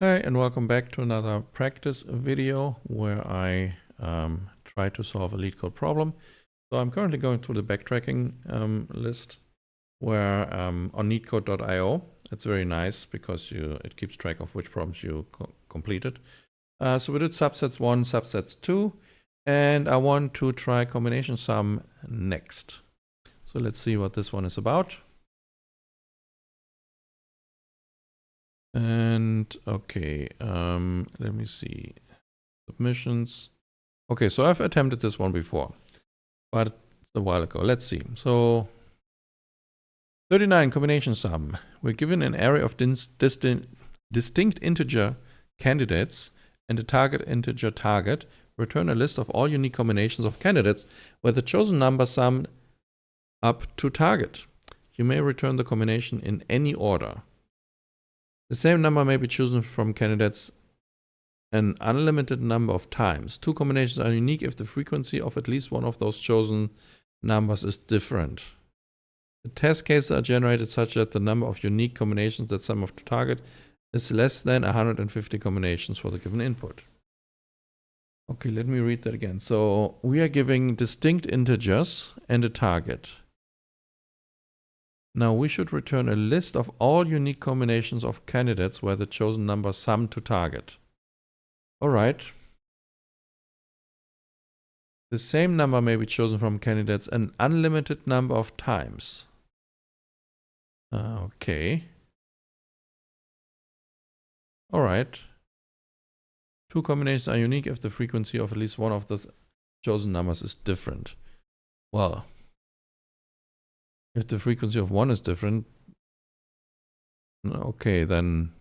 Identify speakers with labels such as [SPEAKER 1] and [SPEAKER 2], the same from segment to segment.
[SPEAKER 1] Hi, and welcome back to another practice video where I try to solve a LeetCode problem. So I'm currently going through the backtracking list where on LeetCode.io. It's very nice because it keeps track of which problems you completed. So we did subsets 1, subsets 2, and I want to try combination sum next. So let's see what this one is about. And okay, let me see. Submissions. Okay, so I've attempted this one before, but it's a while ago. Let's see. So 39 combination sum. We're given an array of distinct integer candidates and a target integer target. Return a list of all unique combinations of candidates where the chosen number sum up to target. You may return the combination in any order. The same number may be chosen from candidates an unlimited number of times. Two combinations are unique if the frequency of at least one of those chosen numbers is different. The test cases are generated such that the number of unique combinations that sum up to target is less than 150 combinations for the given input. Okay, let me read that again. So we are giving distinct integers and a target. Now we should return a list of all unique combinations of candidates where the chosen number sum to target. All right. The same number may be chosen from candidates an unlimited number of times. Okay. All right. Two combinations are unique if the frequency of at least one of the chosen numbers is different. Well, if the frequency of one is different, okay, then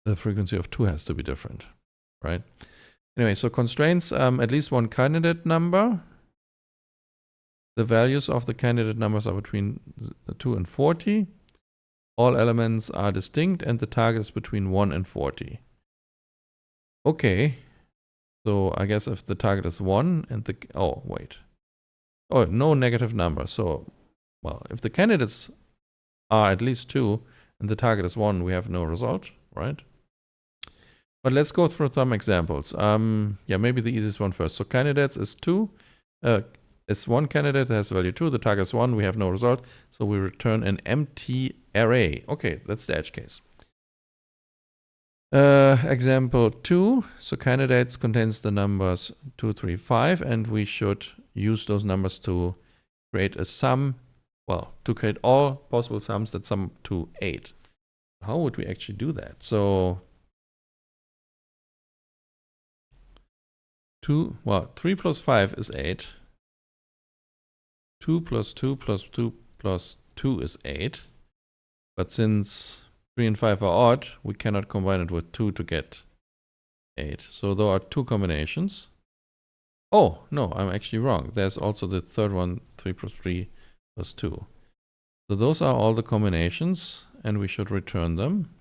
[SPEAKER 1] the frequency of two has to be different, right? Anyway, so constraints, at least one candidate number. The values of the candidate numbers are between 2 and 40. All elements are distinct and the target is between 1 and 40. Okay. So I guess if the target is 1 and the... Oh, wait. Oh, no negative number. So, well, if the candidates are at least 2 and the target is 1, we have no result, right? But let's go through some examples. Yeah, maybe the easiest one first. So candidates is 2. Is one candidate that has value 2. The target is 1. We have no result. So we return an empty array. Okay, that's the edge case. Example 2. So candidates contains the numbers 2, 3, 5, and we should use those numbers to create a sum. Well, to create all possible sums that sum to 8. How would we actually do that? So 3 plus 5 is 8. 2 plus 2 plus 2 plus 2 is 8. But since 3 and 5 are odd, we cannot combine it with 2 to get 8. So there are two combinations. Oh, no, I'm actually wrong. There's also the third one, 3 plus 3 plus 2. So those are all the combinations, and we should return them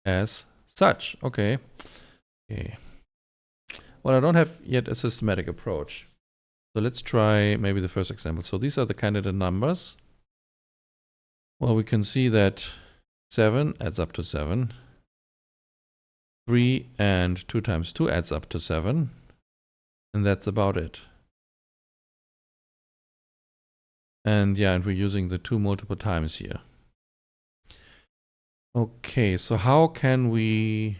[SPEAKER 1] as such. Okay. Well, I don't have yet a systematic approach. So let's try maybe the first example. So these are the candidate numbers. Well, we can see that 7 adds up to 7. 3 and 2 times 2 adds up to 7. And that's about it. And yeah, and we're using the 2 multiple times here. Okay, so how can we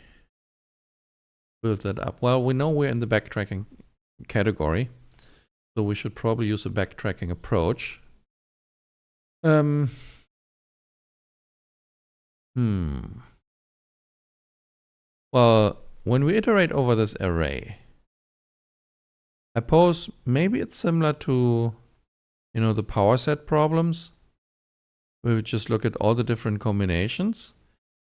[SPEAKER 1] build that up? Well, we know we're in the backtracking category. So we should probably use a backtracking approach. Well, when we iterate over this array, I suppose maybe it's similar to, the power set problems, where we just look at all the different combinations,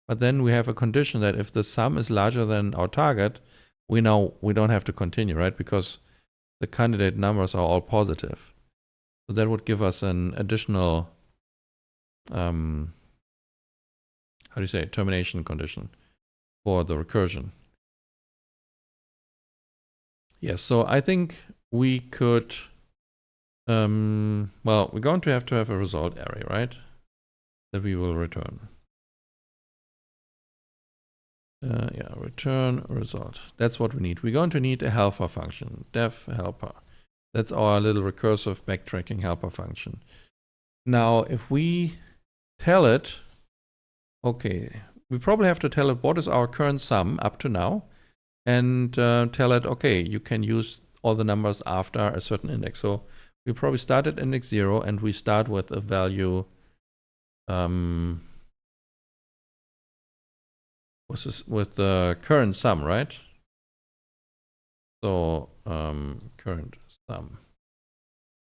[SPEAKER 1] but then we have a condition that if the sum is larger than our target, we know we don't have to continue, right? Because the candidate numbers are all positive. So that would give us an additional, termination condition for the recursion. Yes, so I think we could, well, we're going to have a result array, right? That we will return. Yeah, return result. That's what we need. We're going to need a helper function, def helper. That's our little recursive backtracking helper function. Now, if we tell it, okay, we probably have to tell it what is our current sum up to now, and tell it, okay, you can use all the numbers after a certain index. So we probably start at index 0, and we start with a value, with the current sum, right? So current sum.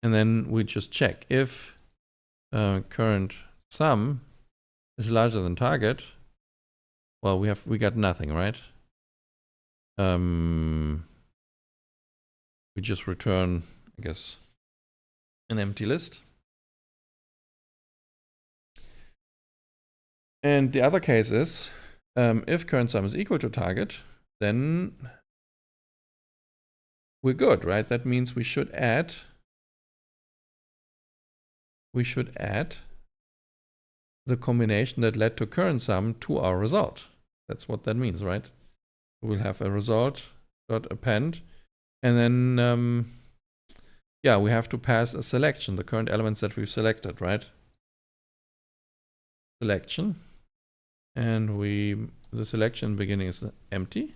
[SPEAKER 1] And then we just check if current sum is larger than target. Well, we got nothing, right? We just return, I guess, an empty list. And the other case is, if current sum is equal to target, then we're good, right? That means we should add the combination that led to current sum to our result. That's what that means, right? We'll have a result dot append, and then yeah, we have to pass a selection, the current elements that we've selected, right? Selection, and the selection beginning is empty.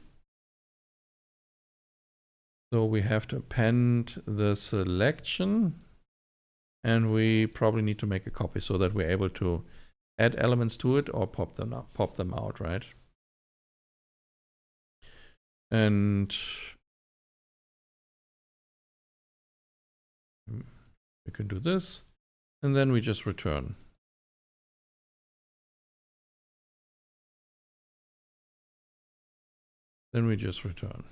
[SPEAKER 1] So we have to append the selection, and we probably need to make a copy so that we're able to add elements to it or pop them out, right? And we can do this, and then we just return. Then we just return.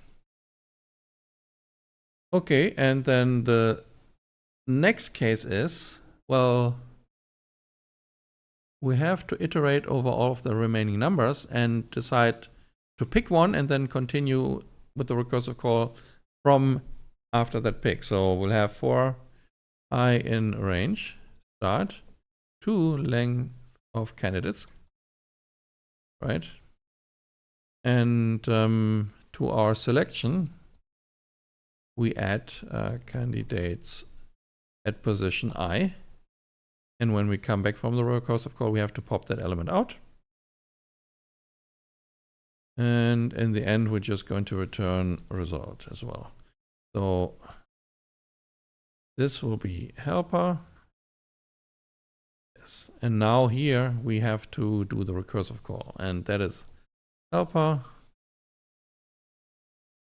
[SPEAKER 1] Okay, and then the next case is, well, we have to iterate over all of the remaining numbers and decide to pick one and then continue with the recursive call from after that pick. So we'll have for I in range start to length of candidates, right? And to our selection, we add candidates at position I. And when we come back from the recursive call, we have to pop that element out. And in the end, we're just going to return a result as well. So this will be helper. Yes. And now here we have to do the recursive call, and that is helper.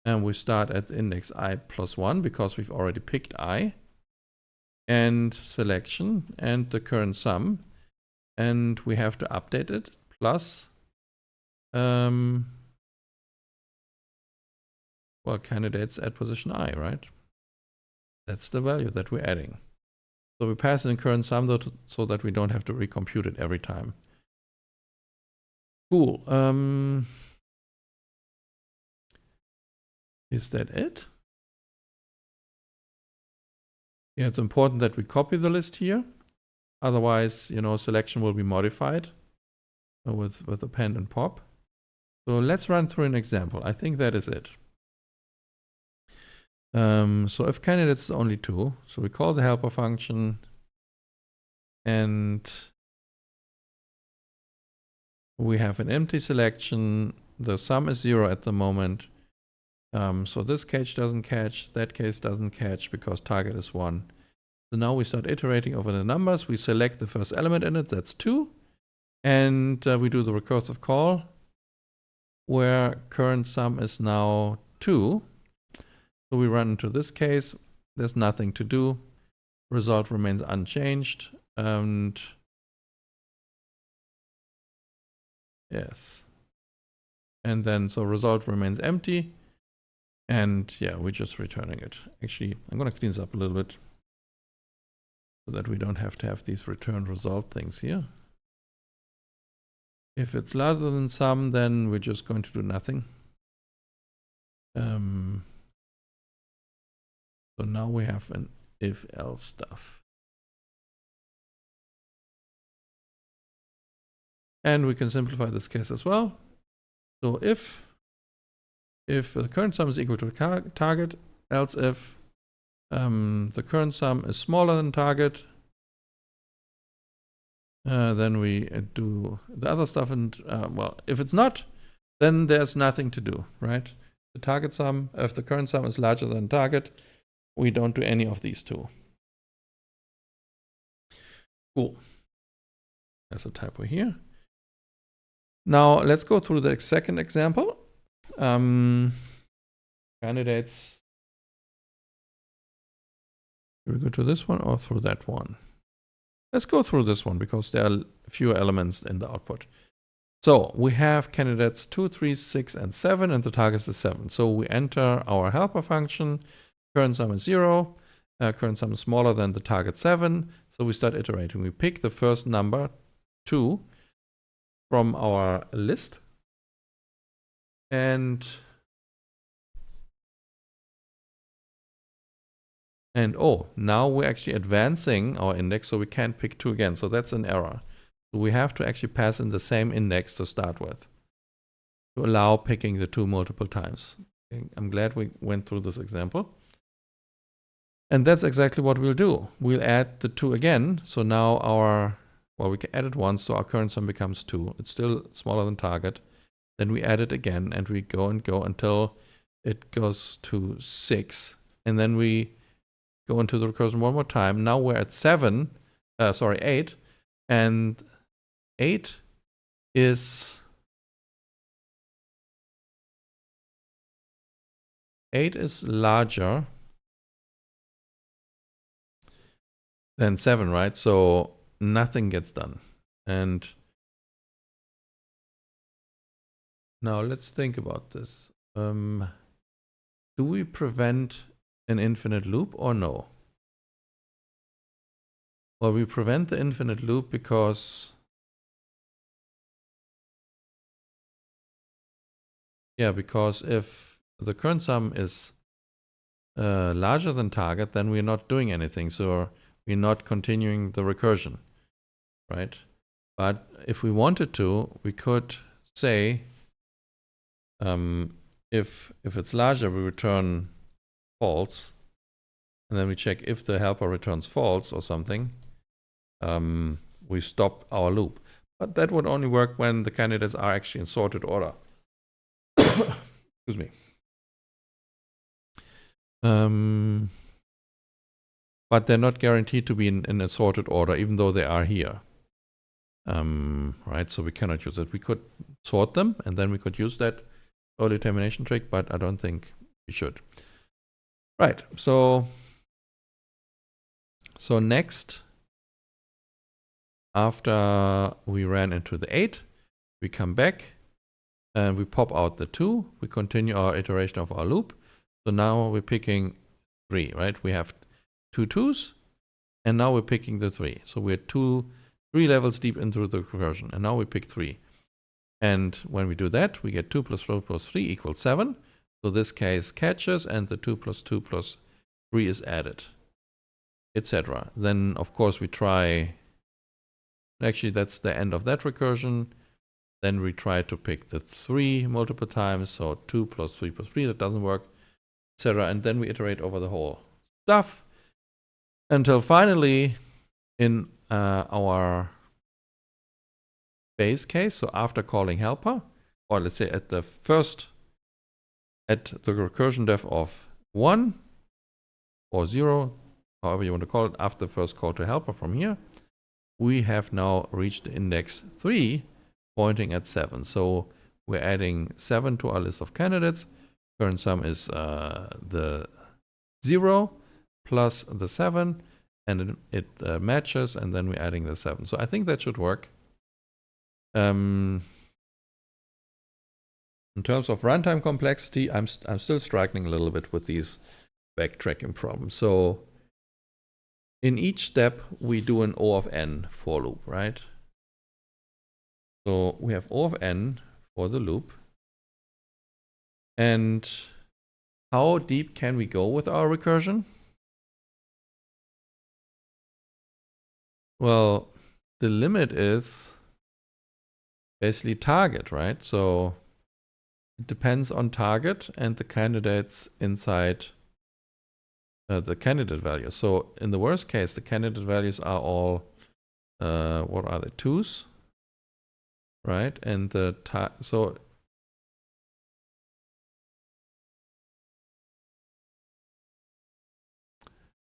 [SPEAKER 1] And we start at index I plus 1 because we've already picked I. And selection and the current sum. And we have to update it plus well, candidates at position I, right? That's the value that we're adding. So we pass in current sum though, so that we don't have to recompute it every time. Cool. Is that it? Yeah, it's important that we copy the list here. Otherwise, you know, selection will be modified with append and pop. So let's run through an example. I think that is it. So if candidates is only 2, so we call the helper function, and we have an empty selection. The sum is 0 at the moment. So this case doesn't catch, that case doesn't catch because target is 1. So now we start iterating over the numbers. We select the first element in it, that's 2. And we do the recursive call where current sum is now 2. So we run into this case. There's nothing to do. Result remains unchanged. And yes. And then so result remains empty. And yeah, we're just returning it. Actually, I'm going to clean this up a little bit so that we don't have to have these return result things here. If it's larger than sum, then we're just going to do nothing. So now we have an if-else stuff. And we can simplify this case as well. So if the current sum is equal to the target, else if the current sum is smaller than target, then we do the other stuff. And well, if it's not, then there's nothing to do, right? The target sum, if the current sum is larger than target, we don't do any of these two. Cool. There's a typo here. Now let's go through the second example. Candidates. Do we go to this one or through that one? Let's go through this one because there are fewer elements in the output. So we have candidates 2, 3, 6, and 7, and the target is 7. So we enter our helper function. Current sum is 0. Current sum is smaller than the target 7. So we start iterating. We pick the first number, 2, from our list. And oh, now we're actually advancing our index, so we can't pick 2 again. So that's an error. So we have to actually pass in the same index to start with to allow picking the 2 multiple times. Okay, I'm glad we went through this example. And that's exactly what we'll do. We'll add the 2 again. So now we can add it once, so our current sum becomes 2. It's still smaller than target. Then we add it again, and we go and go until it goes to 6. And then we go into the recursion one more time. Now we're at 8. And 8 is larger than 7, right? So nothing gets done. And now let's think about this. Do we prevent an infinite loop or no? Well, we prevent the infinite loop because if the current sum is larger than target, then we're not doing anything. So we're not continuing the recursion, right? But if we wanted to, we could say if it's larger, we return false, and then we check if the helper returns false or something. We stop our loop. But that would only work when the candidates are actually in sorted order. Excuse me. But they're not guaranteed to be in a sorted order, even though they are here. Right, so we cannot use it. We could sort them, and then we could use that early termination trick, but I don't think we should. Right, so next, after we ran into the 8, we come back and we pop out the 2. We continue our iteration of our loop. So now we're picking 3, right? We have 2 2s, and now we're picking the 3. So we're 3 levels deep into the recursion, and now we pick 3. And when we do that, we get 2 plus 4 plus 3 equals 7. So this case catches, and the 2 plus 2 plus 3 is added, etc. Then, of course, we try. Actually, that's the end of that recursion. Then we try to pick the 3 multiple times. So 2 plus 3 plus 3, that doesn't work, etc. And then we iterate over the whole stuff until finally, in our base case, so after calling helper, or let's say at the recursion depth of 1 or 0, however you want to call it, after the first call to helper from here, we have now reached the index 3 pointing at 7. So we're adding 7 to our list of candidates. Current sum is the 0 plus the 7, and it matches, and then we're adding the 7. So I think that should work. In terms of runtime complexity, I'm still struggling a little bit with these backtracking problems. So in each step, we do an O of n for loop, right? So we have O of n for the loop. And how deep can we go with our recursion? Well, the limit is basically target, right? So It depends on target and the candidates inside the candidate values. So in the worst case, the candidate values are all, what are they, 2s, right? And the so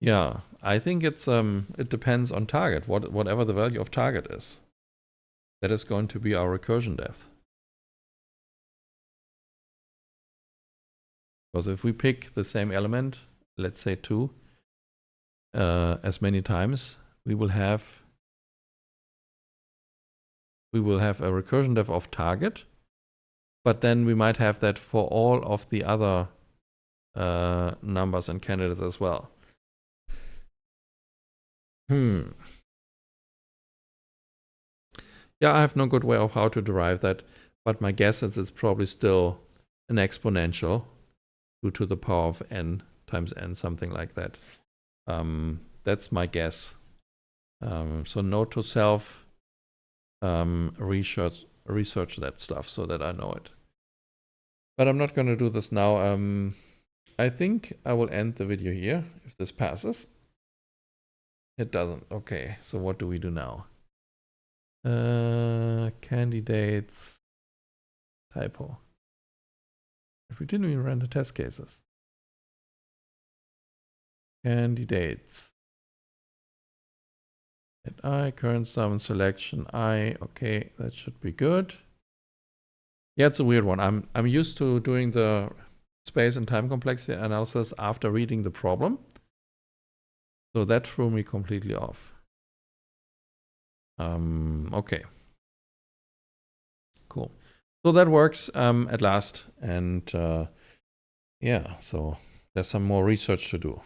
[SPEAKER 1] yeah, I think it's it depends on target. Whatever the value of target is, that is going to be our recursion depth. Because if we pick the same element, let's say 2, as many times, we will have a recursion depth of target, but then we might have that for all of the other numbers and candidates as well. Yeah, I have no good way of how to derive that, but my guess is it's probably still an exponential 2 to the power of n times n, something like that. That's my guess. So note to self, research that stuff so that I know it. But I'm not going to do this now. I think I will end the video here if this passes. It doesn't. Okay, so what do we do now? Candidates, typo. If we didn't even run the test cases. Candidates. At I, current sum selection I. Okay, that should be good. Yeah, it's a weird one. I'm used to doing the space and time complexity analysis after reading the problem. So that threw me completely off. Okay. Cool. So that works at last. And yeah, so there's some more research to do.